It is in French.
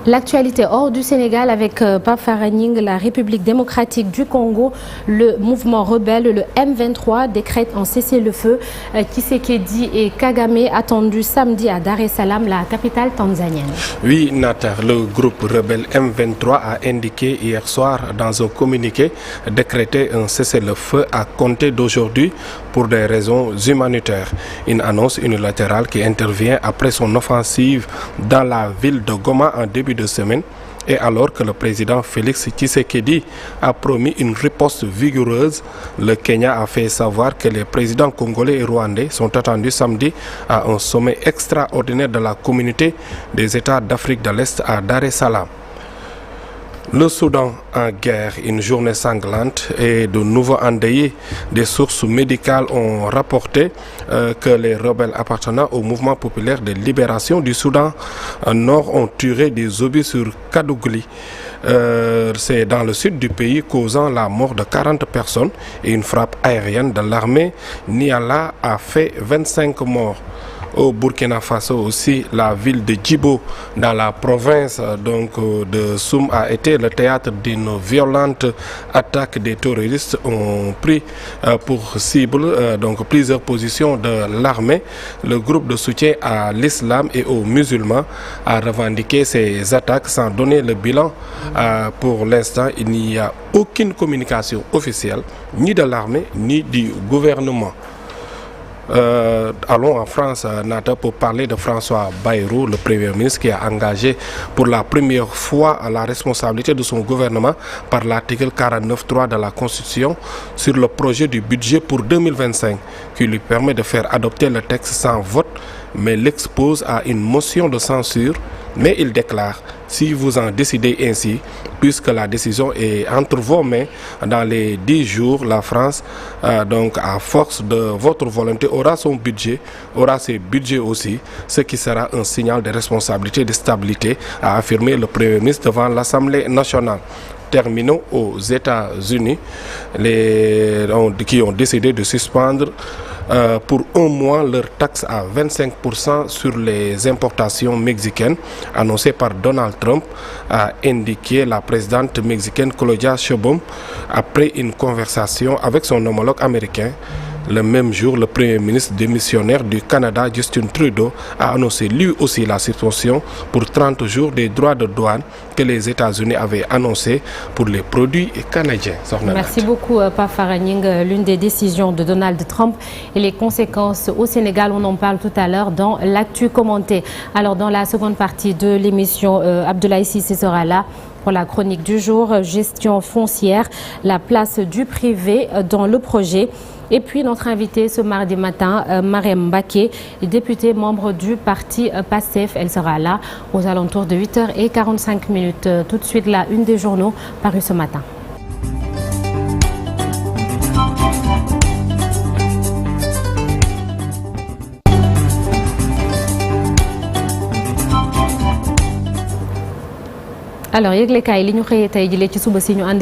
L'actualité hors du Sénégal avec Pape Farah Gningue, la République démocratique du Congo, le mouvement rebelle, le M23 décrète un cessez-le-feu. Tshisekedi et Kagame attendus samedi à Dar es Salaam, la capitale tanzanienne. Oui, Natar, le groupe rebelle M23 a indiqué hier soir dans un communiqué décréter un cessez-le-feu à compter d'aujourd'hui pour des raisons humanitaires. Une annonce unilatérale qui intervient après son offensive dans la ville de Goma en début de semaine, et alors que le président Félix Tshisekedi a promis une riposte vigoureuse. Le Kenya a fait savoir que les présidents congolais et rwandais sont attendus samedi à un sommet extraordinaire de la communauté des États d'Afrique de l'Est à Dar es Salaam. Le Soudan en guerre, une journée sanglante et de nouveaux endeuillés. Des sources médicales ont rapporté que les rebelles appartenant au mouvement populaire de libération du Soudan Nord ont tiré des obus sur Kadougli. C'est dans le sud du pays, causant la mort de 40 personnes, et une frappe aérienne de l'armée Niala a fait 25 morts. Au Burkina Faso aussi, la ville de Djibo, dans la province de Soum, a été le théâtre d'une violente attaque. Des terroristes ont pris pour cible plusieurs positions de l'armée. Le groupe de soutien à l'islam et aux musulmans a revendiqué ces attaques sans donner le bilan. Pour l'instant, il n'y a aucune communication officielle, ni de l'armée, ni du gouvernement. Allons en France, Nata, pour parler de François Bayrou, le Premier ministre qui a engagé pour la première fois la responsabilité de son gouvernement par l'article 49.3 de la Constitution sur le projet du budget pour 2025, qui lui permet de faire adopter le texte sans vote, mais l'expose à une motion de censure. Mais il déclare: si vous en décidez ainsi, puisque la décision est entre vos mains, dans les 10 jours, la France, à force de votre volonté, aura son budget, aura ses budgets aussi, ce qui sera un signal de responsabilité et de stabilité, a affirmé le Premier ministre devant l'Assemblée nationale. Terminons aux États-Unis, qui ont décidé de suspendre pour un mois leur taxe à 25% sur les importations mexicaines, annoncée par Donald Trump, a indiqué la présidente mexicaine Claudia Sheinbaum après une conversation avec son homologue américain. Le même jour, le Premier ministre démissionnaire du Canada, Justin Trudeau, a annoncé lui aussi la suspension pour 30 jours des droits de douane que les États-Unis avaient annoncés pour les produits canadiens. Merci beaucoup, Pape Farah Gningue. L'une des décisions de Donald Trump et les conséquences au Sénégal, on en parle tout à l'heure dans l'actu commentée. Alors, dans la seconde partie de l'émission, Abdoulaye Cissé sera là pour la chronique du jour, gestion foncière, la place du privé dans le projet. Et puis notre invitée ce mardi matin, Mariam Mbaké, députée membre du parti PASTEF. Elle sera là aux alentours de 8h45. Tout de suite, la une des journaux parus ce matin. Alors, yëglekaay li ñu xëyee tey jëlee ci suba si ñu ànd